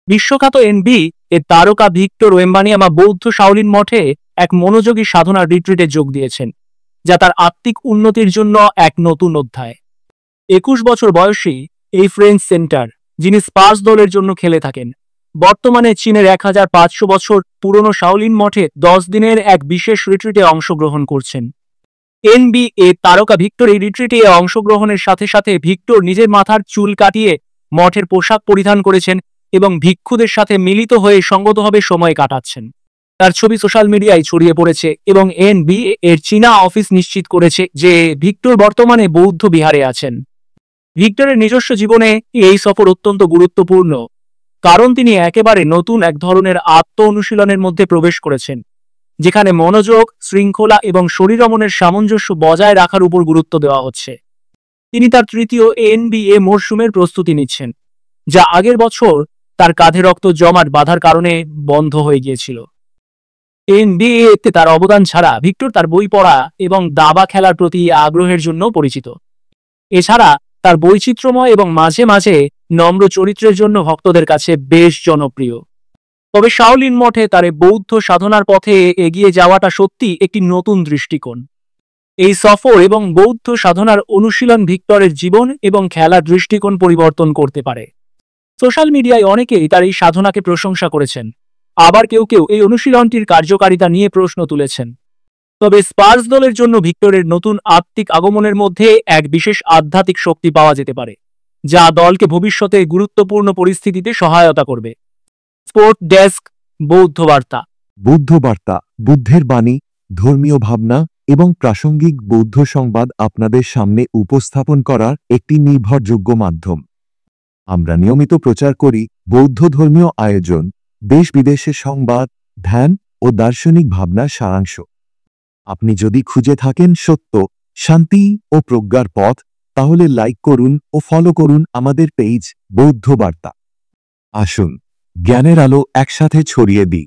বিশ্বখ্যাত এনবি এর তারকা ভিক্টর ওয়েম্বানিয়ামা বৌদ্ধ শাওলিন মঠে এক মনোযোগী সাধনার রিট্রিটে যোগ দিয়েছেন, যা তার আত্মিক উন্নতির জন্য এক নতুন অধ্যায়। 21 বছর বয়সী এই ফ্রেঞ্চ সেন্টার, যিনি স্পার্স দলের জন্য খেলে থাকেন, বর্তমানে চীনের 1500 বছর পুরনো শাওলিন মঠে 10 দিনের এক বিশেষ রিট্রিটে অংশগ্রহণ করছেন। এনবিএ তারকা ভিক্টর এই রিট্রিটে অংশগ্রহণের সাথে সাথে ভিক্টর নিজের মাথার চুল কাটিয়ে মঠের পোশাক পরিধান করেছেন এবং ভিক্ষুদের সাথে মিলিত হয়ে সঙ্গতভাবে সময় কাটাচ্ছেন। তার ছবি সোশ্যাল মিডিয়ায় ছড়িয়ে পড়েছে এবং এনবিএ এর চীনা অফিস নিশ্চিত করেছে যে ভিক্টর বর্তমানে বৌদ্ধ বিহারে আছেন। ভিক্টরের নিজস্ব জীবনে এই সফর অত্যন্ত গুরুত্বপূর্ণ, কারণ তিনি একেবারে নতুন এক ধরনের আত্ম অনুশীলনের মধ্যে প্রবেশ করেছেন, যেখানে মনোযোগ, শৃঙ্খলা এবং শরীরমনের সামঞ্জস্য বজায় রাখার উপর গুরুত্ব দেওয়া হচ্ছে। তিনি তার তৃতীয় এনবিএ মরশুমের প্রস্তুতি নিচ্ছেন, যা আগের বছর তার কাঁধে রক্ত জমাট বাঁধার কারণে বন্ধ হয়ে গিয়েছিল। এনবিএতে তার অবদান ছাড়া ভিক্টর তার বই পড়া এবং দাবা খেলার প্রতি আগ্রহের জন্য পরিচিত। এছাড়া তার বৈচিত্র্যময় এবং মাঝে মাঝে নম্র চরিত্রের জন্য ভক্তদের কাছে বেশ জনপ্রিয়। তবে শাওলিন মঠে তার বৌদ্ধ সাধনার পথে এগিয়ে যাওয়াটা সত্যি একটি নতুন দৃষ্টিকোণ। এই সফর এবং বৌদ্ধ সাধনার অনুশীলন ভিক্টরের জীবন এবং খেলার দৃষ্টিকোণ পরিবর্তন করতে পারে। সোশ্যাল মিডিয়ায় অনেকেই তার এই সাধনাকে প্রশংসা করেছেন, আবার কেউ কেউ এই অনুশীলনটির কার্যকারিতা নিয়ে প্রশ্ন তুলেছেন। তবে স্পার্স দলের জন্য ভিক্টরের নতুন আত্মিক আগমনের মধ্যে এক বিশেষ আধ্যাত্মিক শক্তি পাওয়া যেতে পারে, যা দলকে ভবিষ্যতে গুরুত্বপূর্ণ পরিস্থিতিতে সহায়তা করবে। স্পোর্ট ডেস্ক, বৌদ্ধ বার্তা। বৌদ্ধ বার্তা, বুদ্ধের বাণী, ধর্মীয় ভাবনা এবং প্রাসঙ্গিক বৌদ্ধ সংবাদ আপনাদের সামনে উপস্থাপন করার একটি নির্ভরযোগ্য মাধ্যম। আমরা নিয়মিত প্রচার করি বৌদ্ধ ধর্মীয় আয়োজন, দেশ বিদেশের সংবাদ, ধ্যান ও দার্শনিক ভাবনার সারাংশ। আপনি যদি খুঁজে থাকেন সত্য, শান্তি ও প্রজ্ঞার পথ, তাহলে লাইক করুন ও ফলো করুন আমাদের পেজ বৌদ্ধ বার্তা। আসুন জ্ঞানের আলো একসাথে ছড়িয়ে দিই।